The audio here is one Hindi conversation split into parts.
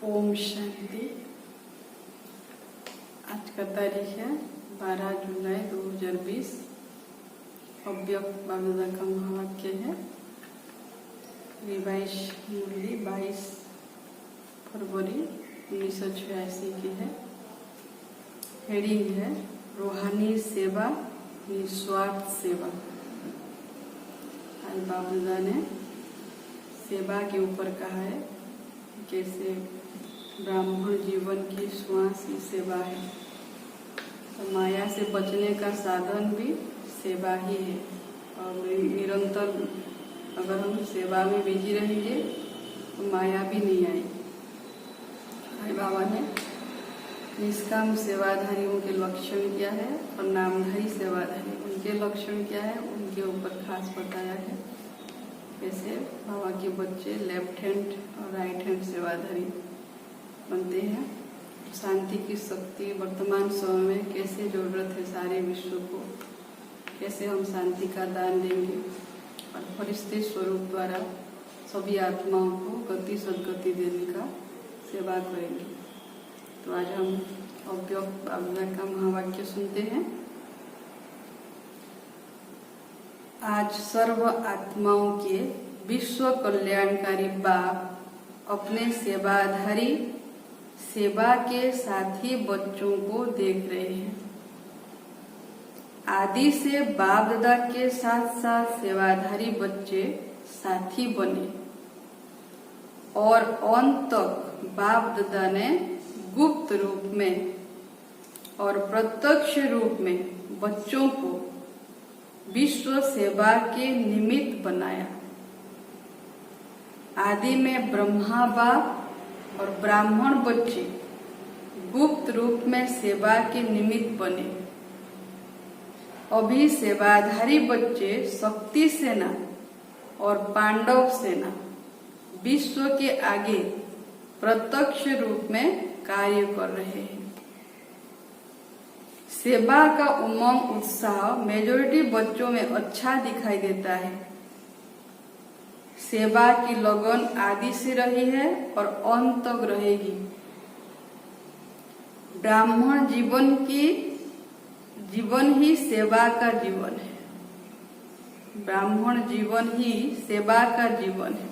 ओम शांति। आज का तारीख है 12 जुलाई 2020। अव्यक्त बाबा का महावाक्य है। रिवाइज मुरली 22 फरवरी 1986 की है। हेडिंग है रूहानी सेवा, निस्वार्थ सेवा। आज बाबा ने सेवा के ऊपर कहा है, कैसे ब्राह्मण जीवन की श्वास ही सेवा है। तो माया से बचने का साधन भी सेवा ही है। और निरंतर अगर हम सेवा में बिजी रहेंगे तो माया भी नहीं आएगी। भाई बाबा ने निष्काम सेवाधारियों के लक्षण क्या है और नामधारी सेवाधारी उनके लक्षण क्या है, उनके ऊपर खास बताया है। कैसे बाबा के बच्चे लेफ्ट हैंड और राइट हैंड सेवाधारी बनते हैं। शांति की शक्ति वर्तमान समय में कैसे जरूरत है सारे विश्व को, कैसे हम शांति का दान देंगे और फरिश्ते स्वरूप द्वारा सभी आत्माओं को गति सदगति देने का सेवा करेंगे। तो आज हम अव्यक्त बाबा का महावाक्य सुनते हैं। आज सर्व आत्माओं के विश्व कल्याणकारी बाप अपने सेवाधारी सेवा के साथी बच्चों को देख रहे हैं। आदि से बाप दादा के साथ साथ सेवाधारी बच्चे साथी बने और अंत तक बाप दादा ने गुप्त रूप में और प्रत्यक्ष रूप में बच्चों को विश्व सेवा के निमित्त बनाया। आदि में ब्रह्मा बाप और ब्राह्मण बच्चे गुप्त रूप में सेवा के निमित्त बने। अभी सेवाधारी बच्चे शक्ति सेना और पांडव सेना विश्व के आगे प्रत्यक्ष रूप में कार्य कर रहे हैं। सेवा का उमंग उत्साह मेजॉरिटी बच्चों में अच्छा दिखाई देता है। सेवा की लगन आदि से रही है और अंत तक रहेगी। ब्राह्मण जीवन ही सेवा का जीवन है। ब्राह्मण जीवन ही सेवा का जीवन है।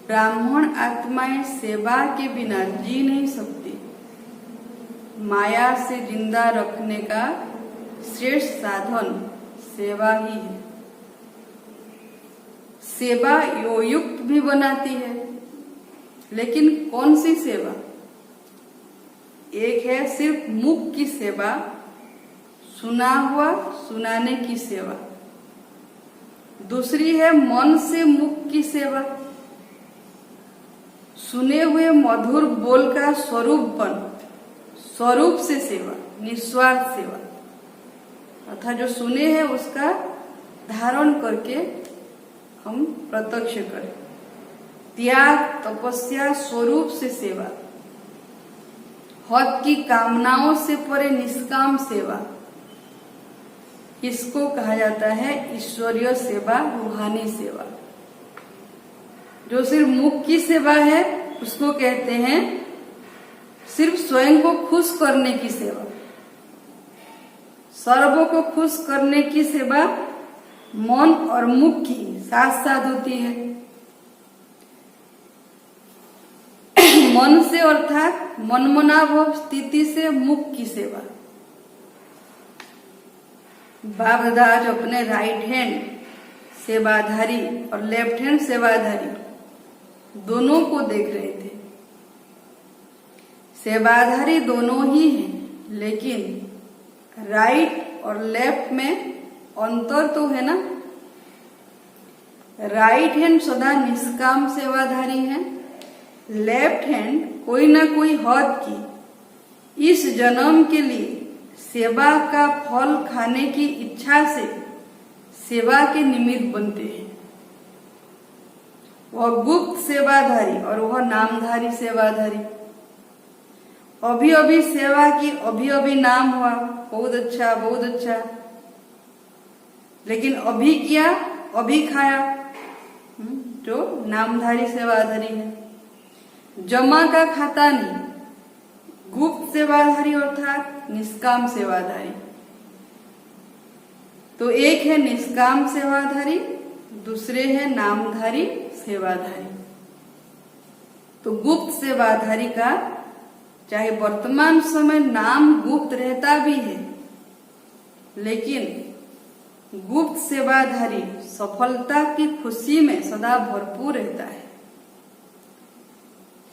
ब्राह्मण आत्माएं सेवा के बिना जी नहीं सकती। माया से जिंदा रखने का श्रेष्ठ साधन सेवा ही है। सेवा योयुक्त भी बनाती है, लेकिन कौन सी सेवा? एक है सिर्फ मुख की सेवा, सुना हुआ सुनाने की सेवा। दूसरी है मन से मुख की सेवा, सुने हुए मधुर बोल का स्वरूप से सेवा, निस्वार्थ सेवा। अर्थात जो सुने हैं उसका धारण करके हम प्रत्यक्ष करें। त्याग तपस्या स्वरूप से सेवा, हद की कामनाओं से परे निष्काम सेवा, इसको कहा जाता है ईश्वरीय सेवा, रूहानी सेवा। जो सिर्फ मुख की सेवा है उसको कहते हैं सिर्फ स्वयं को खुश करने की सेवा। सर्वों को खुश करने की सेवा मन और मुख की साथ साथ होती है। मन से अर्थात मनमनाभाव स्थिति से मुख की सेवा। बाप दादा आज अपने राइट हैंड सेवाधारी और लेफ्ट हैंड सेवाधारी दोनों को देख रहे थे। सेवाधारी दोनों ही हैं, लेकिन राइट और लेफ्ट में अंतर तो है ना। राइट हैंड सदा निष्काम सेवाधारी है। लेफ्ट हैंड कोई ना कोई हद की इस जन्म के लिए सेवा का फल खाने की इच्छा से सेवा के निमित्त बनते हैं। वह गुप्त सेवाधारी और वह नामधारी सेवाधारी। अभी अभी सेवा की, अभी अभी नाम हुआ, बहुत अच्छा बहुत अच्छा, लेकिन अभी किया अभी खाया, जो नामधारी सेवाधारी है। जमा का खाता नहीं, गुप्त सेवाधारी अर्थात निष्काम सेवाधारी। तो एक है निष्काम सेवाधारी, दूसरे है नामधारी सेवाधारी। तो गुप्त सेवाधारी का चाहे वर्तमान समय नाम गुप्त रहता भी है, लेकिन गुप्त सेवाधारी सफलता की खुशी में सदा भरपूर रहता है।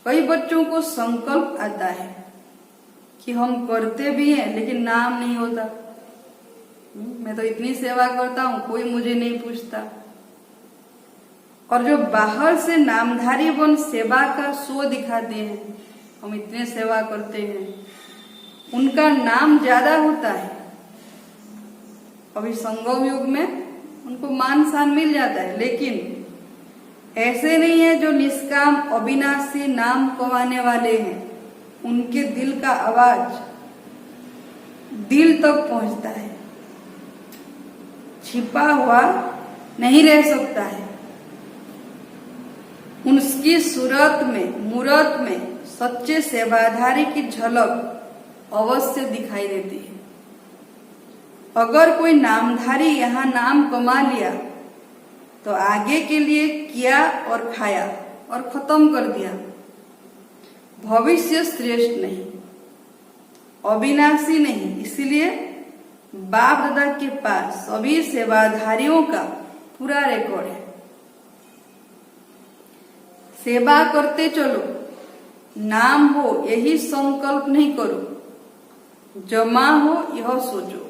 कई बच्चों को संकल्प आता है कि हम करते भी हैं लेकिन नाम नहीं होता, मैं तो इतनी सेवा करता हूं कोई मुझे नहीं पूछता। और जो बाहर से नामधारी बन सेवा का शो दिखाते हैं, हम इतने सेवा करते हैं, उनका नाम ज्यादा होता है। अभी संगम युग में उनको मान सम्मान मिल जाता है, लेकिन ऐसे नहीं है जो निष्काम अविनाशी नाम कमाने वाले हैं। उनके दिल का आवाज दिल तक पहुंचता है, छिपा हुआ नहीं रह सकता है। उनकी सूरत में मूरत में सच्चे सेवाधारी की झलक अवश्य दिखाई देती है। अगर कोई नामधारी यहाँ नाम कमा लिया तो आगे के लिए किया और खाया और खत्म कर दिया। भविष्य श्रेष्ठ नहीं, अविनाशी नहीं, इसलिए बाप दादा के पास सभी सेवाधारियों का पूरा रिकॉर्ड है। सेवा करते चलो, नाम हो यही संकल्प नहीं करो, जमा हो यह सोचो,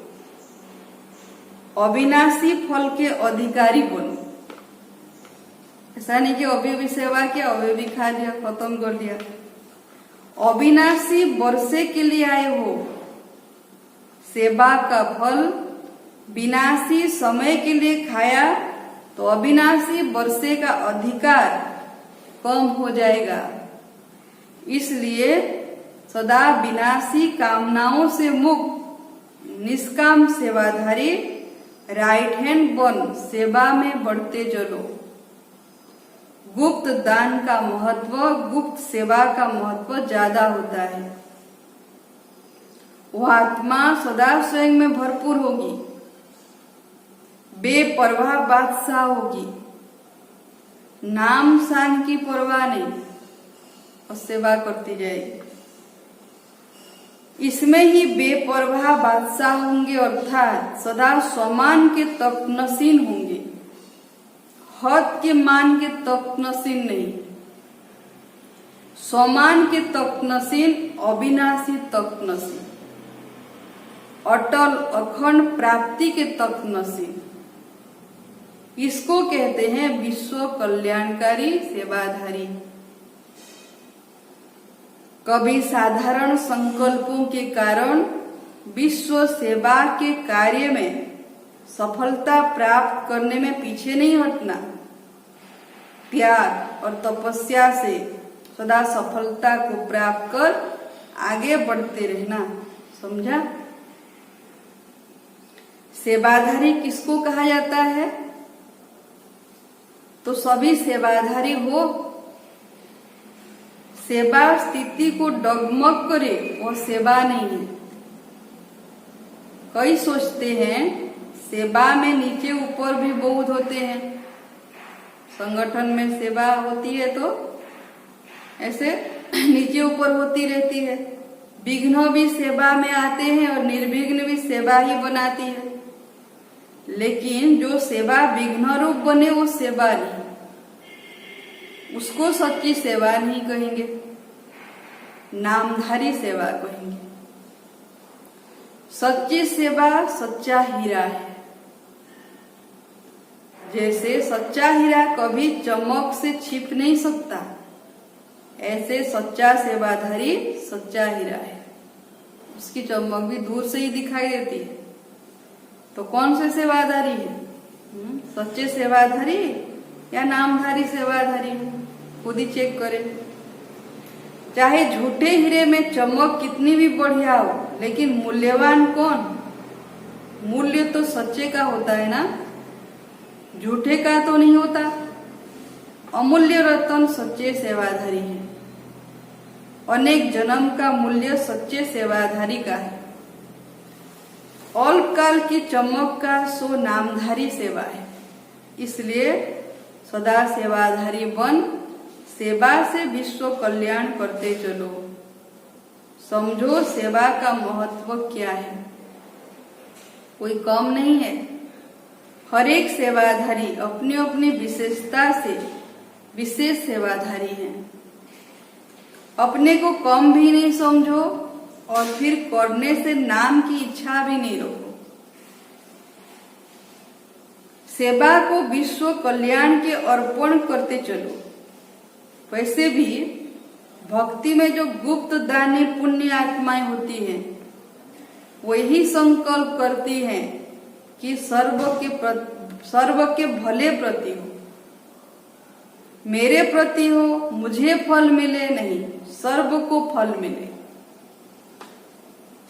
अविनाशी फल के अधिकारी बनो। ऐसा नहीं कि अभी भी सेवा किया, अभी भी खा लिया, खत्म कर दिया। अविनाशी वर्षे के लिए आए हो, सेवा का फल विनाशी समय के लिए खाया तो अविनाशी वर्षे का अधिकार कम हो जाएगा। इसलिए सदा विनाशी कामनाओं से मुक्त निष्काम सेवाधारी राइट हैंड बन सेवा में बढ़ते चलो। गुप्त दान का महत्व, गुप्त सेवा का महत्व ज्यादा होता है। वह आत्मा सदा स्वयं में भरपूर होगी, बेपरवाह बादशाह होगी, नाम शान की परवाह नहीं और सेवा करती जाएगी। इसमें ही बेपरवाह बादशाह होंगे, अर्थात सदा स्वमान के तकनसीन होंगे, हद के मान के तकनसीन नहीं। स्वमान के तकनसीन, अविनाशी तकनसीन, अटल अखंड प्राप्ति के तकनसीन। इसको कहते हैं विश्व कल्याणकारी सेवाधारी। कभी साधारण संकल्पों के कारण विश्व सेवा के कार्य में सफलता प्राप्त करने में पीछे नहीं हटना। त्याग और तपस्या से सदा सफलता को प्राप्त कर आगे बढ़ते रहना। समझा? सेवाधारी किसको कहा जाता है? तो सभी सेवाधारी हो। सेवा स्थिति को डगमग करे वो सेवा नहीं है। कई सोचते हैं सेवा में नीचे ऊपर भी बहुत होते हैं। संगठन में सेवा होती है तो ऐसे नीचे ऊपर होती रहती है। विघ्न भी सेवा में आते हैं और निर्विघ्न भी सेवा ही बनाती है। लेकिन जो सेवा विघ्न रूप बने वो सेवा नहीं, उसको सच्ची सेवा नहीं कहेंगे, नामधारी सेवा कहेंगे। सच्ची सेवा सच्चा हीरा है। जैसे सच्चा हीरा कभी चमक से छिप नहीं सकता, ऐसे सच्चा सेवाधारी सच्चा हीरा है। उसकी चमक भी दूर से ही दिखाई देती है। तो कौन से सेवाधारी है? सच्चे सेवाधारी या नामधारी सेवाधारी? खुद ही चेक करें। चाहे झूठे हीरे में चमक कितनी भी बढ़िया हो, लेकिन मूल्यवान कौन? मूल्य तो सच्चे का होता है ना, झूठे का तो नहीं होता। अमूल्य रत्न सच्चे सेवाधारी है। अनेक जन्म का मूल्य सच्चे सेवाधारी का है। अल्प काल की चमक का सो नामधारी सेवा है। इसलिए सदा सेवाधारी बन सेवा से विश्व कल्याण करते चलो। समझो सेवा का महत्व क्या है। कोई कम नहीं है। हर एक सेवाधारी अपनी अपनी विशेषता से विशेष सेवाधारी है। अपने को कम भी नहीं समझो और फिर करने से नाम की इच्छा भी नहीं रखो। सेवा को विश्व कल्याण के अर्पण करते चलो। वैसे भी भक्ति में जो गुप्त दानी पुण्य आत्माएं होती हैं, वही संकल्प करती हैं कि सर्व के भले प्रति हो, मेरे प्रति हो, मुझे फल मिले नहीं, सर्व को फल मिले,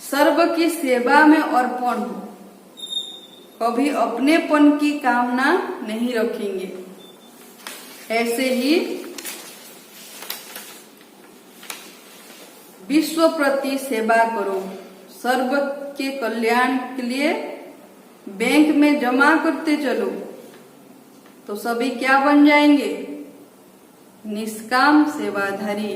सर्व की सेवा में अर्पण हो। कभी अपनेपन की कामना नहीं रखेंगे। ऐसे ही विश्व प्रति सेवा करो। सर्व के कल्याण के लिए बैंक में जमा करते चलो, तो सभी क्या बन जाएंगे? निष्काम सेवाधारी।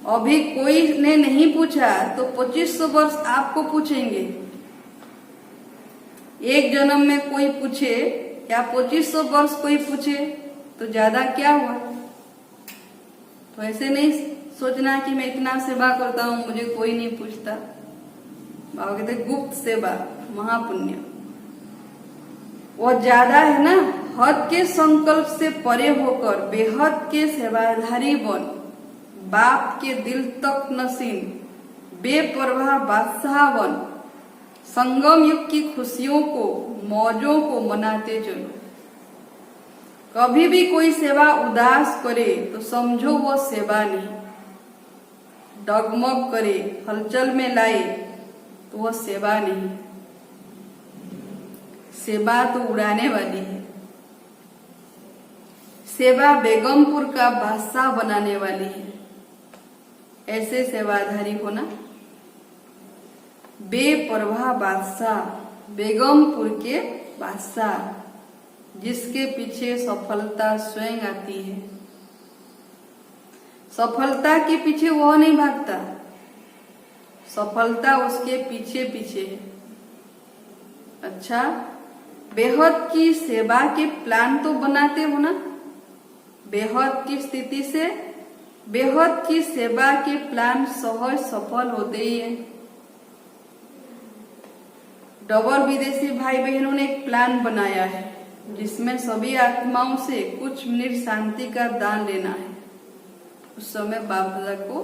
अभी कोई ने नहीं पूछा तो 2500 वर्ष आपको पूछेंगे। एक जन्म में कोई पूछे या 2500 वर्ष कोई पूछे तो ज्यादा क्या हुआ? तो ऐसे नहीं सोचना कि मैं इतना सेवा करता हूं, मुझे कोई नहीं पूछता। बाबा कहते गुप्त सेवा महापुण्य वो ज्यादा है ना। हद के संकल्प से परे होकर बेहद के सेवाधारी बन, बाप के दिल तक नसीन बेपरवाह बादशाह बन, संगम युग की खुशियों को मौजों को मनाते चलो। कभी भी कोई सेवा उदास करे तो समझो वो सेवा नहीं। डगमग करे, हलचल में लाए तो वह सेवा नहीं। सेवा तो उड़ाने वाली है। सेवा बेगमपुर का बादशाह बनाने वाली है। ऐसे सेवाधारी होना। बेपरवाह बादशाह, बेगमपुर के बादशाह, जिसके पीछे सफलता स्वयं आती है। सफलता के पीछे वह नहीं भागता, सफलता उसके पीछे पीछे है। अच्छा, बेहद की सेवा के प्लान तो बनाते हो ना। बेहद की स्थिति से बेहद की सेवा के प्लान सहज सफल होते ही है। डबल विदेशी भाई बहनों ने एक प्लान बनाया है जिसमें सभी आत्माओं से कुछ मिनट शांति का दान लेना है। उस समय बाप दादा को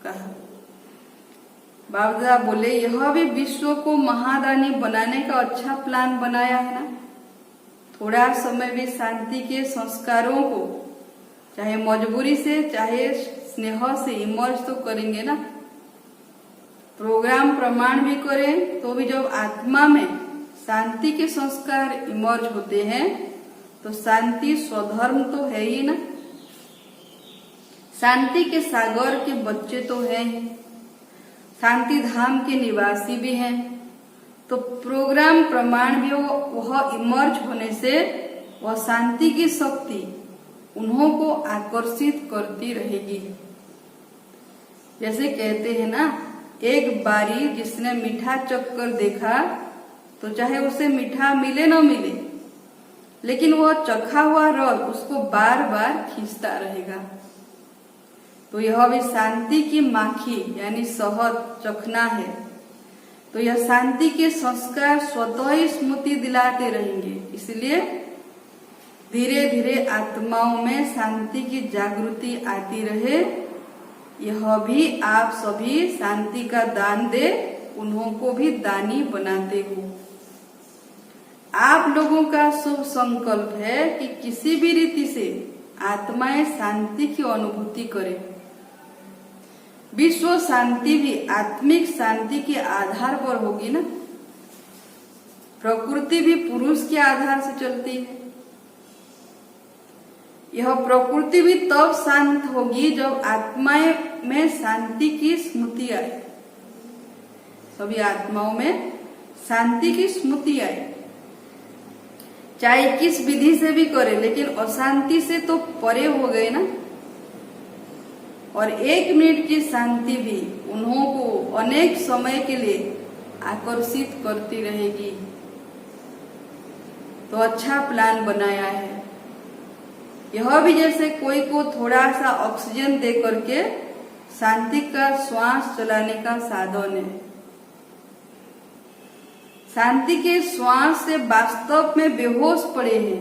कहा। बाप दादा बोले यह भी विश्व को महादानी बनाने का अच्छा प्लान बनाया है ना। थोड़ा समय भी शांति के संस्कारों को चाहे मजबूरी से चाहे स्नेह से इमर्ज तो करेंगे ना। प्रोग्राम प्रमाण भी करें तो भी जब आत्मा में शांति के संस्कार इमर्ज होते हैं तो शांति स्वधर्म तो है ही ना। शांति के सागर के बच्चे तो हैं ही, शांति धाम के निवासी भी हैं। तो प्रोग्राम प्रमाण भी वह इमर्ज होने से वह शांति की शक्ति उन्हों को आकर्षित करती रहेगी। जैसे कहते हैं ना, एक बारी जिसने मीठा चक्कर देखा तो चाहे उसे मीठा मिले न मिले, लेकिन वह चखा हुआ रस उसको बार बार खींचता रहेगा। तो यह भी शांति की माखी यानी शहद चखना है। तो यह शांति के संस्कार स्वतः ही स्मृति दिलाते रहेंगे। इसलिए धीरे धीरे आत्माओं में शांति की जागृति आती रहे। यह भी आप सभी शांति का दान दे, उन्हों को भी दानी बनाते हो। आप लोगों का शुभ संकल्प है कि किसी भी रीति से आत्माएं शांति की अनुभूति करें। विश्व शांति भी आत्मिक शांति के आधार पर होगी ना। प्रकृति भी पुरुष के आधार से चलती है। यह प्रकृति भी तब शांत होगी जब आत्माएं में शांति की स्मृति आए, सभी आत्माओं में शांति की स्मृति आए। चाहे किस विधि से भी करे, लेकिन अशांति से तो परे हो गए ना। और 1 मिनट की शांति भी उन्हों को अनेक समय के लिए आकर्षित करती रहेगी। तो अच्छा प्लान बनाया है। यह भी जैसे कोई को थोड़ा सा ऑक्सीजन दे करके शांति का श्वास चलाने का साधन है। शांति के श्वास से वास्तव में बेहोश पड़े हैं,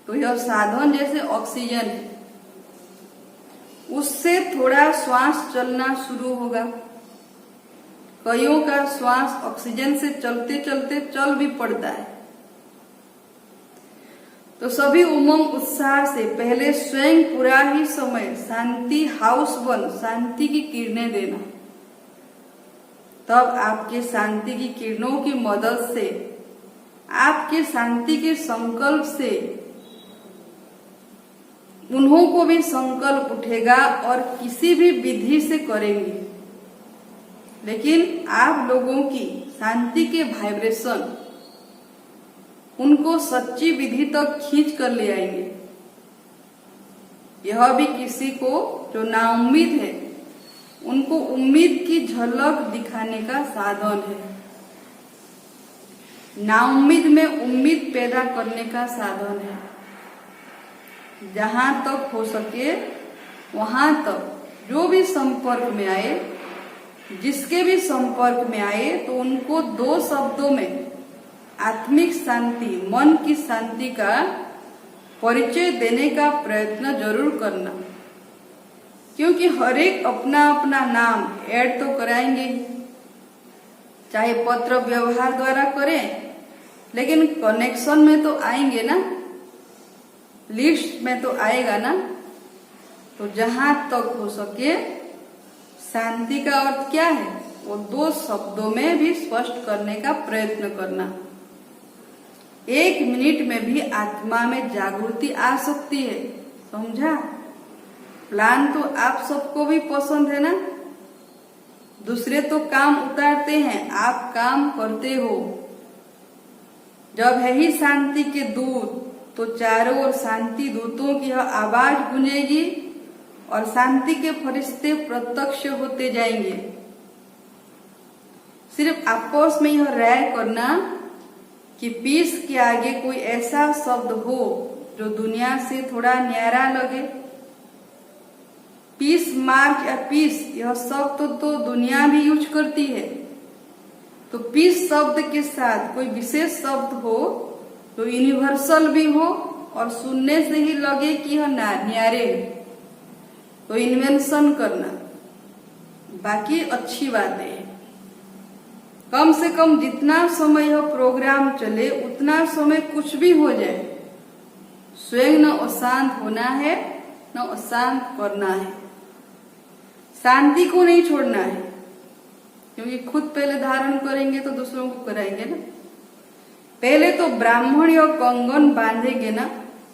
तो यह साधन जैसे ऑक्सीजन है, उससे थोड़ा श्वास चलना शुरू होगा। कईयों का श्वास ऑक्सीजन से चलते चलते चल भी पड़ता है। तो सभी उमंग उत्साह से पहले स्वयं पूरा ही समय शांति हाउस बन शांति की किरणें देना। तब आपके शांति की किरणों की मदद से, आपके शांति के संकल्प से उन्हों को भी संकल्प उठेगा और किसी भी विधि से करेंगे। लेकिन आप लोगों की शांति के वाइब्रेशन उनको सच्ची विधि तक खींच कर ले आएंगे। यह भी किसी को जो नाउम्मीद है उनको उम्मीद की झलक दिखाने का साधन है। नाउम्मीद में उम्मीद पैदा करने का साधन है। जहां तक हो सके वहां तक जो भी संपर्क में आए, जिसके भी संपर्क में आए, तो उनको 2 शब्दों में आत्मिक शांति, मन की शांति का परिचय देने का प्रयत्न जरूर करना। क्योंकि हर एक अपना अपना नाम ऐड तो कराएंगे, चाहे पत्र व्यवहार द्वारा करें, लेकिन कनेक्शन में तो आएंगे ना, लिस्ट में तो आएगा ना। तो जहां तक हो सके शांति का अर्थ क्या है वो 2 शब्दों में भी स्पष्ट करने का प्रयत्न करना। 1 मिनट में भी आत्मा में जागृति आ सकती है, समझा? प्लान तो आप सबको भी पसंद है ना। दूसरे तो काम उतारते हैं, आप काम करते हो। जब है ही शांति के दूत, तो चारों ओर शांति दूतों की यह आवाज गूंजेगी और शांति के फरिश्ते प्रत्यक्ष होते जाएंगे। सिर्फ आपस में यह राय करना कि पीस के आगे कोई ऐसा शब्द हो जो दुनिया से थोड़ा न्यारा लगे। पीस मार्क या पीस, यह शब्द तो दुनिया भी यूज करती है। तो पीस शब्द के साथ कोई विशेष शब्द हो जो यूनिवर्सल भी हो और सुनने से ही लगे कि यह न्यारे है, तो इन्वेंशन करना। बाकी अच्छी बातें हैं। कम से कम जितना समय यह प्रोग्राम चले उतना समय कुछ भी हो जाए, स्वयं न अशांत होना है न अशांत करना है। शांति को नहीं छोड़ना है, क्योंकि खुद पहले धारण करेंगे तो दूसरों को कराएंगे ना। पहले तो ब्राह्मण यह कंगन बांधेंगे ना।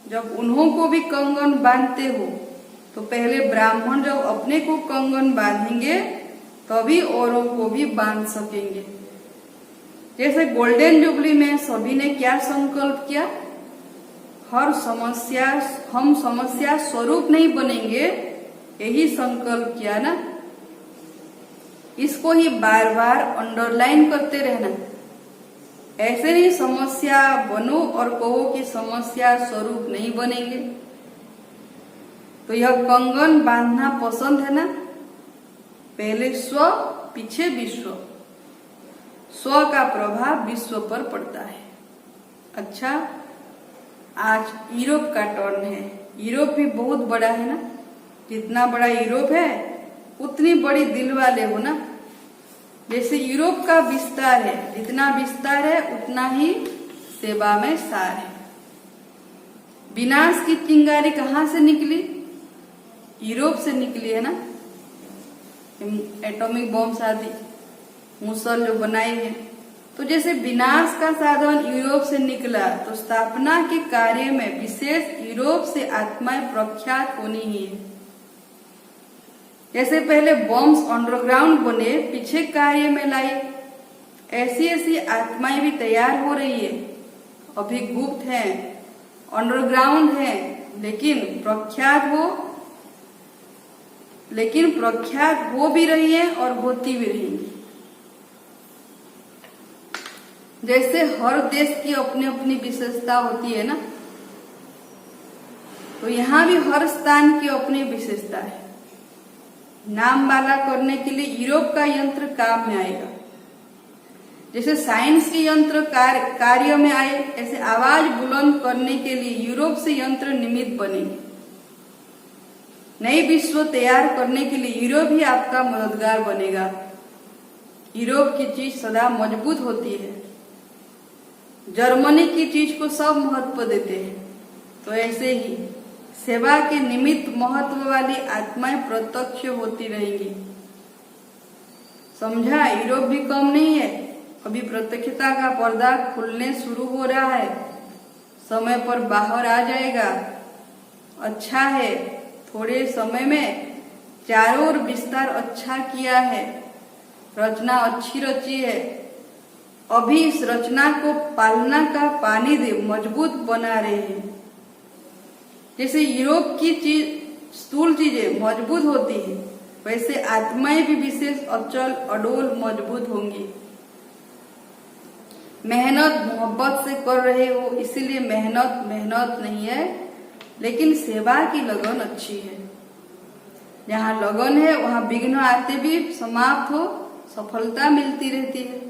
जब उन्हों को भी कंगन बांधते हो तो पहले ब्राह्मण जब अपने को कंगन बांधेंगे तभी औरों को भी बांध सकेंगे। जैसे गोल्डन जुबली में सभी ने क्या संकल्प किया, हम समस्या स्वरूप नहीं बनेंगे, यही संकल्प किया ना। इसको ही बार बार अंडरलाइन करते रहना। ऐसे नहीं समस्या बनो और कहो कि समस्या स्वरूप नहीं बनेंगे। तो यह कंगन बांधना पसंद है ना। पहले स्व, पीछे विश्व। स्व का प्रभाव विश्व पर पड़ता है। अच्छा, आज यूरोप का टर्न है। यूरोप भी बहुत बड़ा है ना। जितना बड़ा यूरोप है उतनी बड़ी दिल वाले हो ना। जैसे यूरोप का विस्तार है, जितना विस्तार है उतना ही सेवा में सार है। विनाश की चिंगारी कहाँ से निकली? यूरोप से निकली है ना। एटॉमिक बॉम्ब आदि मुसल जो बनाए हैं, तो जैसे विनाश का साधन यूरोप से निकला, तो स्थापना के कार्य में विशेष यूरोप से आत्माएं प्रख्यात होनी ही है। जैसे पहले बॉम्ब्स अंडरग्राउंड बने, पीछे कार्य में लाई, ऐसी ऐसी आत्माएं भी तैयार हो रही है। अभी गुप्त है, अंडरग्राउंड है, लेकिन प्रख्यात हो भी रही है और होती भी रहेंगी। जैसे हर देश की अपनी अपनी विशेषता होती है ना, तो यहाँ भी हर स्थान की अपनी विशेषता है। नाम वाला करने के लिए यूरोप का यंत्र काम में आएगा। जैसे साइंस के यंत्र कार्य में आए, ऐसे आवाज बुलंद करने के लिए यूरोप से यंत्र निमित्त बनेंगे। नई विश्व तैयार करने के लिए यूरोप ही आपका मददगार बनेगा। यूरोप की चीज सदा मजबूत होती है। जर्मनी की चीज को सब महत्व देते हैं। तो ऐसे ही सेवा के निमित्त महत्व वाली आत्माएं प्रत्यक्ष होती रहेंगी। समझा? यूरोप भी कम नहीं है। अभी प्रत्यक्षता का पर्दा खुलने शुरू हो रहा है, समय पर बाहर आ जाएगा। अच्छा है, थोड़े समय में चारों ओर विस्तार अच्छा किया है, रचना अच्छी रची है। अभी इस रचना को पालना का पानी दे मजबूत बना रहे हैं। जैसे यूरोप की चीज स्थूल चीजें मजबूत होती है, वैसे आत्माएं भी विशेष अचल अडोल मजबूत होंगी। मेहनत मोहब्बत से कर रहे हो, इसीलिए मेहनत नहीं है, लेकिन सेवा की लगन अच्छी है। जहाँ लगन है वहाँ विघ्न आते भी समाप्त हो, सफलता मिलती रहती है।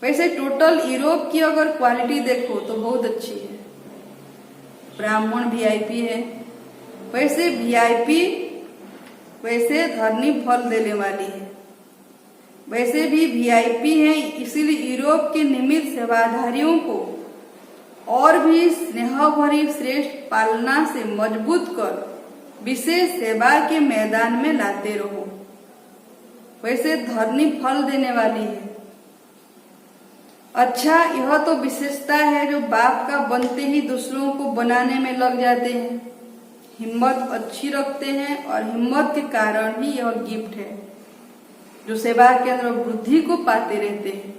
वैसे टोटल यूरोप की अगर क्वालिटी देखो तो बहुत अच्छी है। ब्राह्मण वीआईपी है, वैसे वीआईपी वैसे धरनी फल देने वाली है। वैसे भी वीआईपी है, इसीलिए यूरोप के निमित्त सेवाधारियों को और भी स्नेह भरी श्रेष्ठ पालना से मजबूत कर विशेष सेवा के मैदान में लाते रहो। वैसे धरनी फल देने वाली है। अच्छा, यह तो विशेषता है जो बाप का बनते ही दूसरों को बनाने में लग जाते हैं, हिम्मत अच्छी रखते हैं, और हिम्मत के कारण ही यह गिफ्ट है जो सेवा के अंदर वृद्धि को पाते रहते हैं।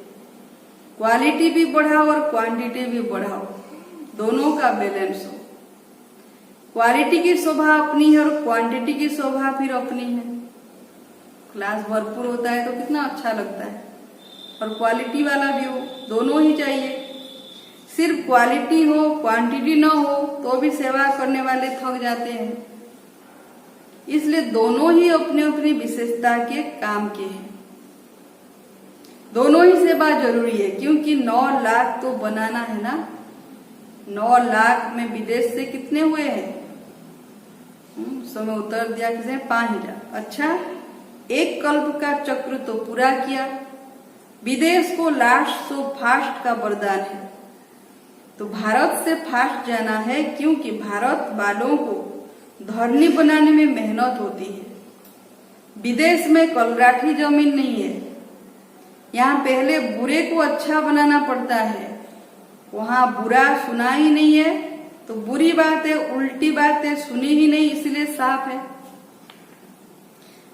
क्वालिटी भी बढ़ाओ और क्वांटिटी भी बढ़ाओ, दोनों का बैलेंस हो। क्वालिटी की शोभा अपनी है और क्वांटिटी की शोभा फिर अपनी है। क्लास भरपूर होता है तो कितना अच्छा लगता है, और क्वालिटी वाला भी हो, दोनों ही चाहिए। सिर्फ क्वालिटी हो क्वांटिटी न हो तो भी सेवा करने वाले थक जाते हैं। इसलिए दोनों ही अपनी अपनी विशेषता के काम के हैं। दोनों ही सेवा जरूरी है, क्योंकि 9 लाख तो बनाना है ना। 9 लाख में विदेश से कितने हुए हैं? समय उत्तर दिया किसने? 5000। अच्छा, एक कल्प का चक्र तो पूरा किया। विदेश को लास्ट सो फास्ट का वरदान है, तो भारत से फास्ट जाना है, क्योंकि भारत वालों को धरनी बनाने में मेहनत होती है। विदेश में कलराठी जमीन नहीं है। यहाँ पहले बुरे को अच्छा बनाना पड़ता है, वहाँ बुरा सुना ही नहीं है, तो बुरी बातें उल्टी बातें सुनी ही नहीं, इसलिए साफ है।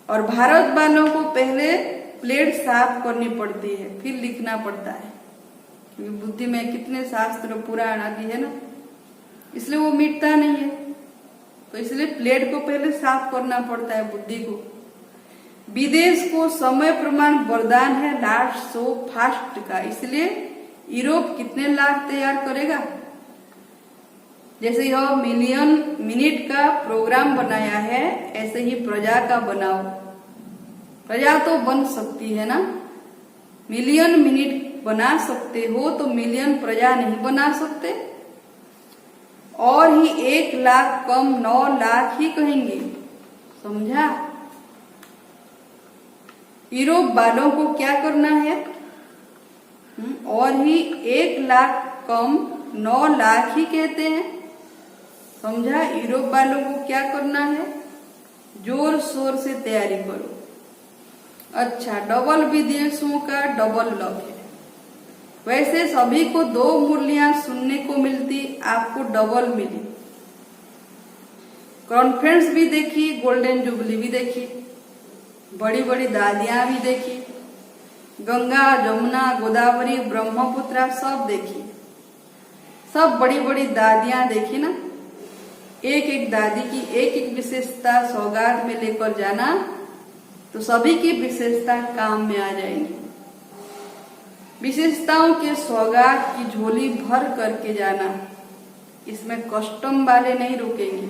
और भारत वालों को पहले प्लेट साफ करनी पड़ती है, फिर लिखना पड़ता है, क्योंकि बुद्धि में कितने शास्त्र पुराण आदि है ना, इसलिए वो मिटता नहीं है। तो इसलिए प्लेट को पहले साफ करना पड़ता है बुद्धि को। विदेश को समय प्रमाण वरदान है लास्ट सो फास्ट का, इसलिए यूरोप कितने लाख तैयार करेगा। जैसे यह मिलियन मिनट का प्रोग्राम बनाया है, ऐसे ही प्रजा का बनाओ। प्रजा तो बन सकती है ना, मिलियन मिनट बना सकते हो तो मिलियन प्रजा नहीं बना सकते। और ही 1 लाख कम 9 लाख ही कहेंगे, समझा। यूरोप वालों को क्या करना है? और ही 1 लाख कम 9 लाख ही कहते हैं, समझा। यूरोप वालों को क्या करना है? जोर शोर से तैयारी करो। अच्छा, डबल विदेशों का डबल लक है। वैसे सभी को 2 मुरलियां सुनने को मिलती, आपको डबल मिली। कॉन्फ्रेंस भी देखी, गोल्डन जुबली भी देखी, बड़ी बड़ी दादियां भी देखी, गंगा, जमुना, गोदावरी, ब्रह्मपुत्रा सब देखी। सब बड़ी बड़ी दादियां देखी ना। एक एक दादी की एक एक विशेषता सौगात में लेकर जाना तो सभी की विशेषता काम में आ जाएंगी। विशेषताओं के सौगात की झोली भर करके जाना, इसमें कस्टम वाले नहीं रुकेंगे,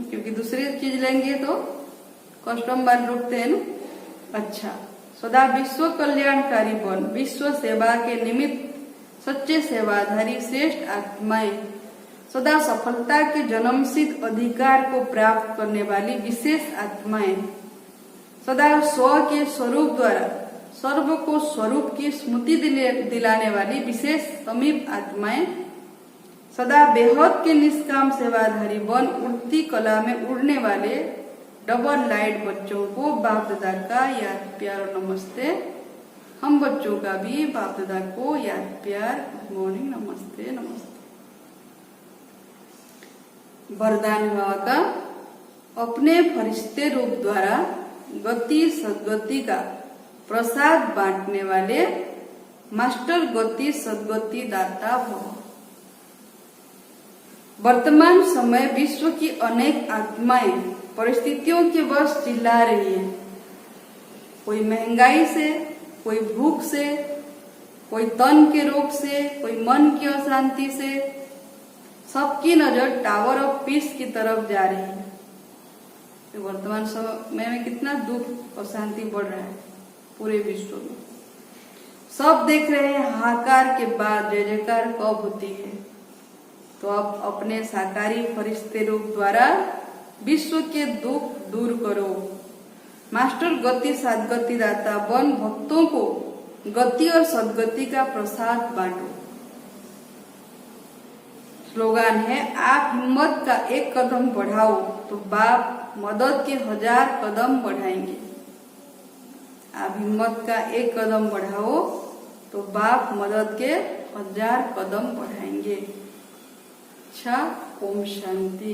क्योंकि दूसरी चीज लेंगे तो कस्टम वाले रुकते हैं ना। अच्छा, सदा विश्व कल्याणकारी बन, विश्व सेवा के निमित्त सच्चे सेवाधारी श्रेष्ठ आत्माएं, सदा सफलता के जन्मसिद्ध अधिकार को प्राप्त करने वाली विशेष आत्माएं, सदा स्व के स्वरूप द्वारा सर्व को स्वरूप की स्मृति दिलाने वाली विशेष समीप आत्माएं, सदा बेहद के निष्काम सेवाधारी बन उड़ती कला में उड़ने वाले डबल लाइट बच्चों को बाप दादा का याद प्यार और नमस्ते। हम बच्चों का भी बाप दादा को याद प्यार, गुड मॉर्निंग, नमस्ते नमस्ते। वरदान बाबा का अपने फरिश्ते रूप द्वारा गति सदगति का प्रसाद बांटने वाले मास्टर गति सदगति दाता भव। वर्तमान समय विश्व की अनेक आत्माएं परिस्थितियों के वश चिल्ला रही है। कोई महंगाई से, कोई भूख से, कोई तन के रोग से, कोई मन की अशांति से, सबकी नजर टावर ऑफ पीस की तरफ जा रही है। तो वर्तमान समय में कितना दुख और शांति बढ़ रहा है पूरे विश्व में। सब देख रहे हैं हाहाकार के बाद जय जयकार कब होती है। तो अब अपने साकारी फरिश्ते रूप द्वारा विश्व के दुख दूर करो। मास्टर गति सदगति दाता बन भक्तों को गति और सदगति का प्रसाद बांटो। स्लोगन है, आप हिम्मत का एक कदम बढ़ाओ तो बाप मदद के 1000 कदम बढ़ाएंगे। आप हिम्मत का एक कदम बढ़ाओ तो बाप मदद के 1000 कदम बढ़ाएंगे। अच्छा, ओम शांति।